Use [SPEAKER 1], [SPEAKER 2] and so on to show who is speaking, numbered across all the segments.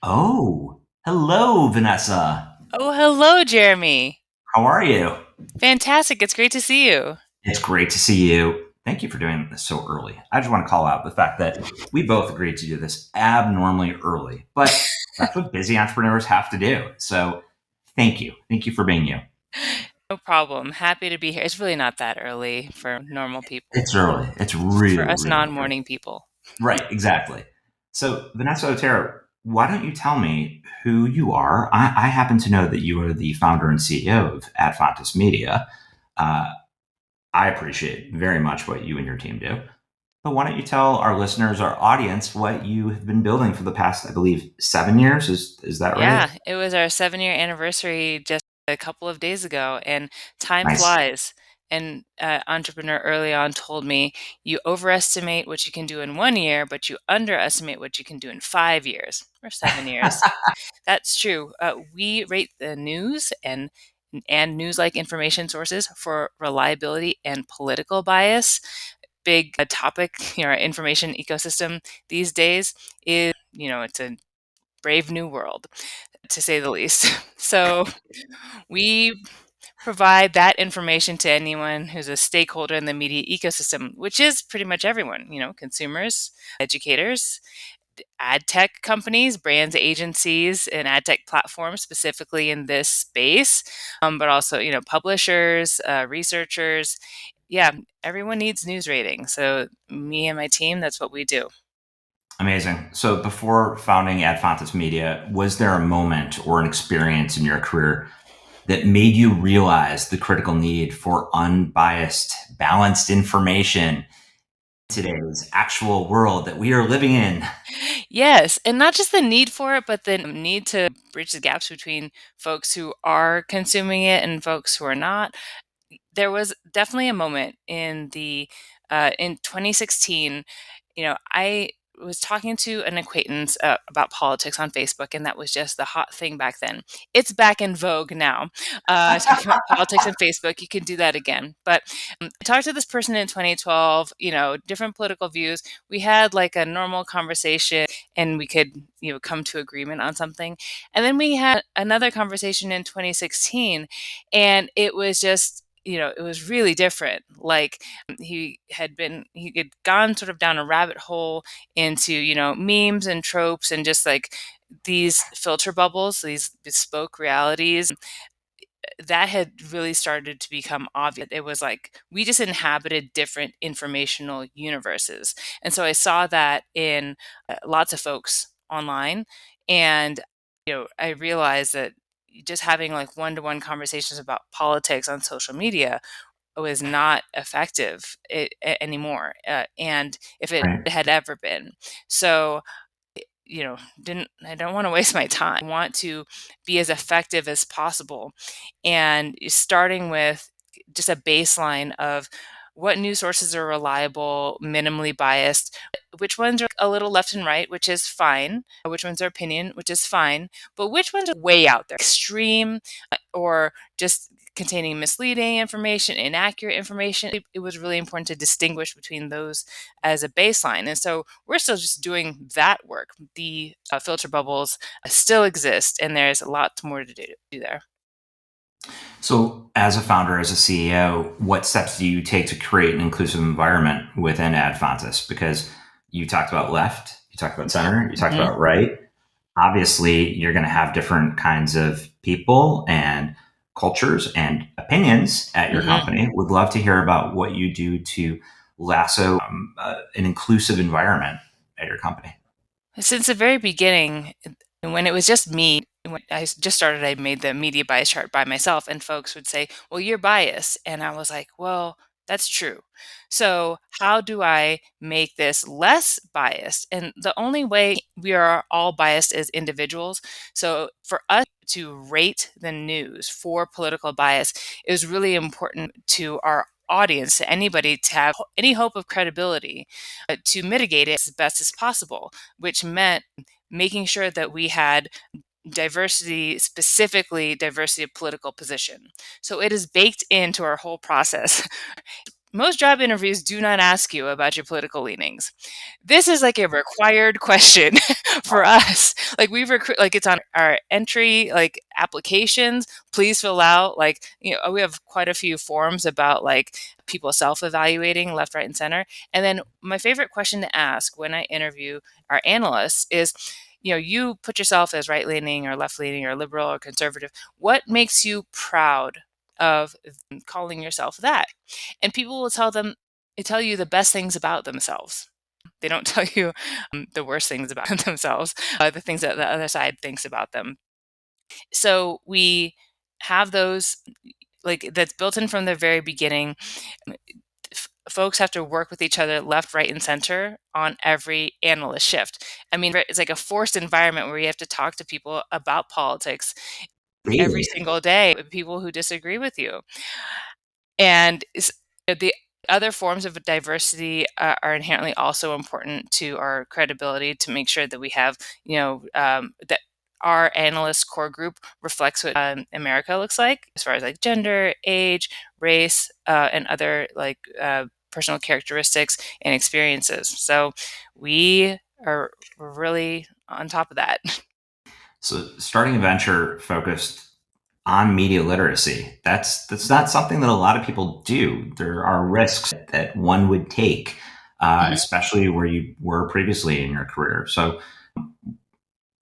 [SPEAKER 1] Oh, hello, Vanessa.
[SPEAKER 2] Oh, hello, Jeremy.
[SPEAKER 1] How are you?
[SPEAKER 2] Fantastic. It's great to see you.
[SPEAKER 1] It's great to see you. Thank you for doing this so early. I just want to call out the fact that we both agreed to do this abnormally early, but that's what busy entrepreneurs have to do. So thank you. Thank you for being you.
[SPEAKER 2] No problem. Happy to be here. It's really not that early for normal people,
[SPEAKER 1] It's early. It's really,
[SPEAKER 2] for us
[SPEAKER 1] really early.
[SPEAKER 2] non-morning people.
[SPEAKER 1] Right, exactly. So, Vanessa Otero, why don't you tell me who you are? I happen to know that you are the founder and CEO of Adfontis Media. Uh, I appreciate very much what you and your team do. But why don't you tell our listeners, our audience, what you have been building for the past, I believe, 7 years? Is that right?
[SPEAKER 2] Yeah, it was our 7-year anniversary just a couple of days ago, and time
[SPEAKER 1] Nice.
[SPEAKER 2] flies. An entrepreneur early on told me, you overestimate what you can do in 1 year, but you underestimate what you can do in 5 years or 7 years. That's true. We rate the news and news-like information sources for reliability and political bias. Big topic, our information ecosystem these days is, it's a brave new world, to say the least. So we provide that information to anyone who's a stakeholder in the media ecosystem, which is pretty much everyone, consumers, educators, ad tech companies, brands, agencies, and ad tech platforms specifically in this space, but also publishers, researchers. Yeah, everyone needs news ratings. So me and my team, that's what we do.
[SPEAKER 1] Amazing. So, before founding Adfontis Media, was there a moment or an experience in your career that made you realize the critical need for unbiased, balanced information in today's actual world that we are living in?
[SPEAKER 2] Yes, and not just the need for it, but the need to bridge the gaps between folks who are consuming it and folks who are not. There was definitely a moment in 2016. I was talking to an acquaintance about politics on Facebook, and that was just the hot thing back then. It's back in vogue now. Talking about politics on Facebook, you can do that again. But I talked to this person in 2012. Different political views. We had like a normal conversation, and we could come to agreement on something. And then we had another conversation in 2016, and it was just it was really different. Like he had gone sort of down a rabbit hole into memes and tropes and just like these filter bubbles, these bespoke realities that had really started to become obvious. It was like we just inhabited different informational universes. And so I saw that in lots of folks online. And, I realized that just having like one to one conversations about politics on social media was not effective anymore. And if it
[SPEAKER 1] Right.
[SPEAKER 2] had ever been. So, didn't I don't want to waste my time. I want to be as effective as possible. And starting with just a baseline of what news sources are reliable, minimally biased, which ones are a little left and right, which is fine, which ones are opinion, which is fine, but which ones are way out there, extreme, or just containing misleading information, inaccurate information. It was really important to distinguish between those as a baseline. And so we're still just doing that work. The filter bubbles still exist, and there's a lot more to do there.
[SPEAKER 1] So, as a founder, as a CEO, what steps do you take to create an inclusive environment within Adfontis? Because you talked about left, you talked about center, you talked
[SPEAKER 2] Hmm.
[SPEAKER 1] about right. Obviously, you're going to have different kinds of people and cultures and opinions at your
[SPEAKER 2] Hmm.
[SPEAKER 1] company. Would love to hear about what you do to lasso an inclusive environment at your company.
[SPEAKER 2] Since the very beginning, when it was just me, when I just started, I made the media bias chart by myself, and folks would say, "Well, you're biased." And I was like, "Well, that's true. So, how do I make this less biased?" And the only way we are all biased as individuals. So, for us to rate the news for political bias is really important to our audience, to anybody to have any hope of credibility, to mitigate it as best as possible, which meant making sure that we had diversity, specifically diversity of political position. So it is baked into our whole process. most job interviews do not ask you about your political leanings. This is like a required question for us. Like we recruit, like it's on our entry like applications. Please fill out like we have quite a few forms about like people self-evaluating left, right, and center. And then my favorite question to ask when I interview our analysts is, you put yourself as right leaning or left leaning or liberal or conservative. What makes you proud of calling yourself that? And people will tell you the best things about themselves. They don't tell you the worst things about themselves, the things that the other side thinks about them. So we have those like that's built in from the very beginning. Folks have to work with each other left, right, and center on every analyst shift. I mean, it's like a forced environment where you have to talk to people about politics every
[SPEAKER 1] Really?
[SPEAKER 2] single day, people who disagree with you. And the other forms of diversity are inherently also important to our credibility to make sure that we have, that our analyst core group reflects what America looks like as far as like gender, age, race, and other like personal characteristics and experiences. So we are really on top of that.
[SPEAKER 1] So starting a venture focused on media literacy, that's not something that a lot of people do. There are risks that one would take,
[SPEAKER 2] Mhm.
[SPEAKER 1] especially where you were previously in your career. So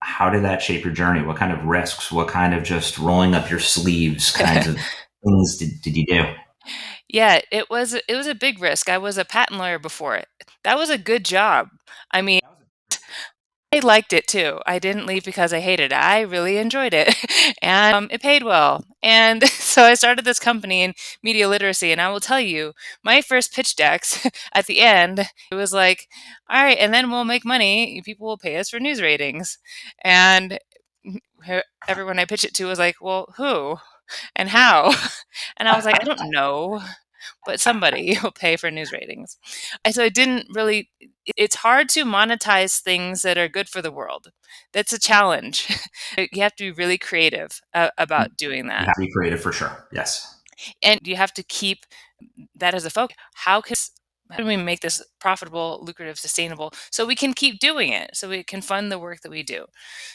[SPEAKER 1] how did that shape your journey? What kind of risks, what kind of just rolling up your sleeves kinds of things did you do?
[SPEAKER 2] Yeah, it was a big risk. I was a patent lawyer before it. That was a good job. I mean, I liked it too. I didn't leave because I hated it. I really enjoyed it, and it paid well. And so I started this company in media literacy. And I will tell you, my first pitch decks at the end, it was like, "All right, and then we'll make money. People will pay us for news ratings." And everyone I pitched it to was like, "Well, who and how?" And I was like, "I don't know, but somebody will pay for news ratings." And so I didn't really, it's hard to monetize things that are good for the world. That's a challenge. You have to be really creative about doing
[SPEAKER 1] You
[SPEAKER 2] that.
[SPEAKER 1] have to be creative for sure. Yes.
[SPEAKER 2] And you have to keep that as a focus. How do we make this profitable, lucrative, sustainable so we can keep doing it, so we can fund the work that we do?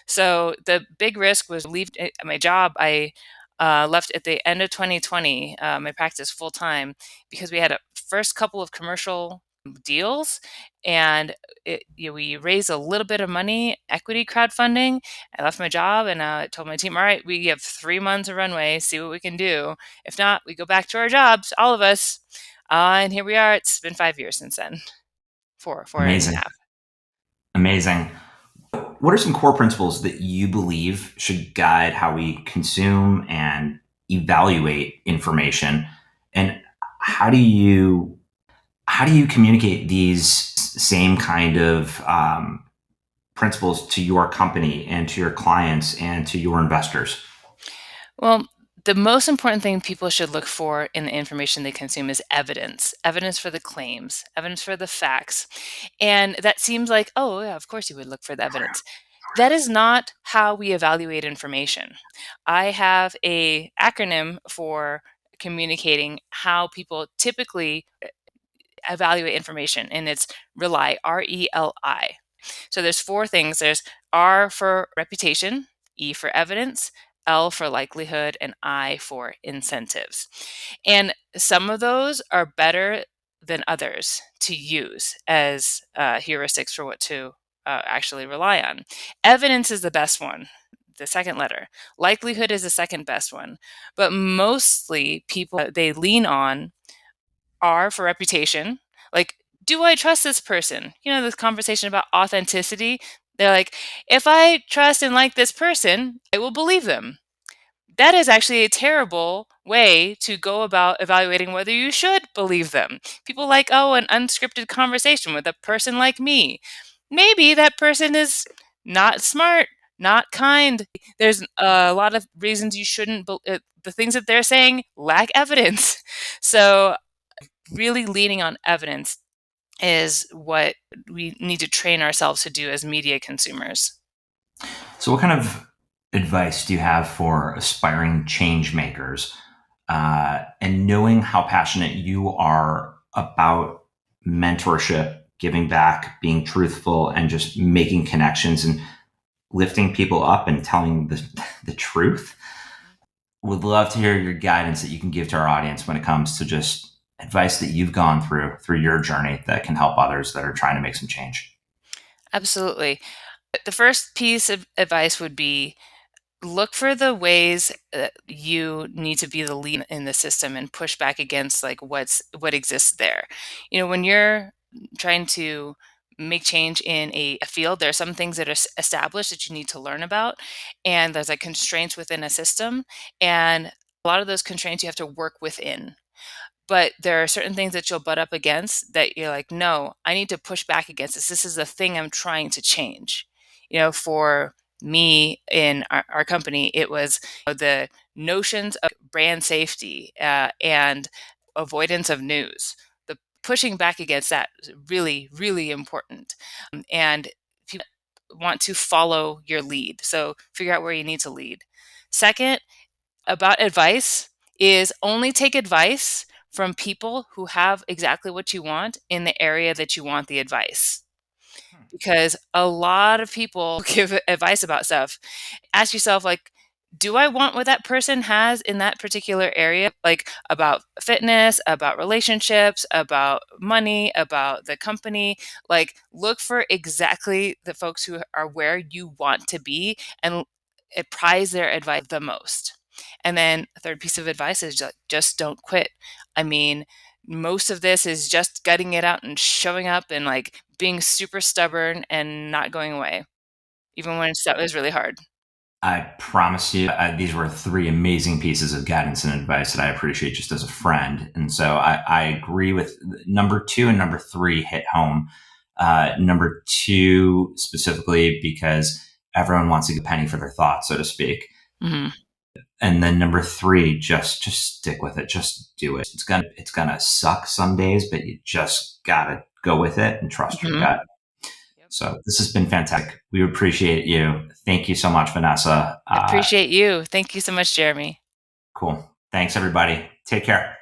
[SPEAKER 2] So the big risk was leave my job. I left at the end of 2020, my practice full time because we had a first couple of commercial deals, and we raised a little bit of money, equity crowdfunding. I left my job and told my team, "All right, we have 3 months of runway. See what we can do. If not, we go back to our jobs, all of us." And here we are. It's been 5 years since then. Four and a
[SPEAKER 1] Amazing.
[SPEAKER 2] half.
[SPEAKER 1] Amazing. What are some core principles that you believe should guide how we consume and evaluate information? And how do you how do you communicate these same kind of principles to your company and to your clients and to your investors?
[SPEAKER 2] Well, the most important thing people should look for in the information they consume is evidence for the claims, evidence for the facts. And that seems like, oh, yeah, of course you would look for the evidence. That is not how we evaluate information. I have a acronym for communicating how people typically evaluate information, and it's RELI, RELI. So there's four things. There's R for reputation, E for evidence, L for likelihood, and I for incentives. And some of those are better than others to use as heuristics for what to actually rely on. Evidence is the best one, the second letter. Likelihood is the second best one. But mostly people, they lean on R for reputation. Like, do I trust this person? This conversation about authenticity. They're like, if I trust and like this person, I will believe them. That is actually a terrible way to go about evaluating whether you should believe them. People like, oh, an unscripted conversation with a person like me. Maybe that person is not smart, not kind. There's a lot of reasons you shouldn't. The things that they're saying lack evidence. So really leaning on evidence is what we need to train ourselves to do as media consumers.
[SPEAKER 1] So, what kind of advice do you have for aspiring change makers and knowing how passionate you are about mentorship, giving back, being truthful, and just making connections and lifting people up and telling the truth. Would love to hear your guidance that you can give to our audience when it comes to just advice that you've gone through your journey that can help others that are trying to make some change.
[SPEAKER 2] Absolutely. The first piece of advice would be look for the ways that you need to be the lead in the system and push back against like what exists there. When you're trying to make change in a field, there are some things that are established that you need to learn about, and there's like constraints within a system, and a lot of those constraints you have to work within. But there are certain things that you'll butt up against that you're like, no, I need to push back against this. This is the thing I'm trying to change. For me in our company, it was the notions of brand safety and avoidance of news. The pushing back against that is really, really important. And people want to follow your lead. So figure out where you need to lead. Second, about advice is only take advice from people who have exactly what you want in the area that you want the advice. Because a lot of people give advice about stuff. Ask yourself, like, do I want what that person has in that particular area? Like about fitness, about relationships, about money, about the company. Like, look for exactly the folks who are where you want to be and prize their advice the most. And then a third piece of advice is just don't quit. I mean, most of this is just gutting it out and showing up and like being super stubborn and not going away, even when stuff is really hard.
[SPEAKER 1] I promise you, these were three amazing pieces of guidance and advice that I appreciate just as a friend. And so I agree with number two and number three hit home. Number two, specifically, because everyone wants to get a penny for their thoughts, so to speak.
[SPEAKER 2] Hmm.
[SPEAKER 1] And then number three, just stick with it. Just do it. It's gonna suck some days, but you just gotta go with it and trust your
[SPEAKER 2] Hmm.
[SPEAKER 1] gut.
[SPEAKER 2] Yep.
[SPEAKER 1] So this has been fantastic. We appreciate you. Thank you so much, Vanessa.
[SPEAKER 2] I appreciate you. Thank you so much, Jeremy.
[SPEAKER 1] Cool. Thanks, everybody. Take care.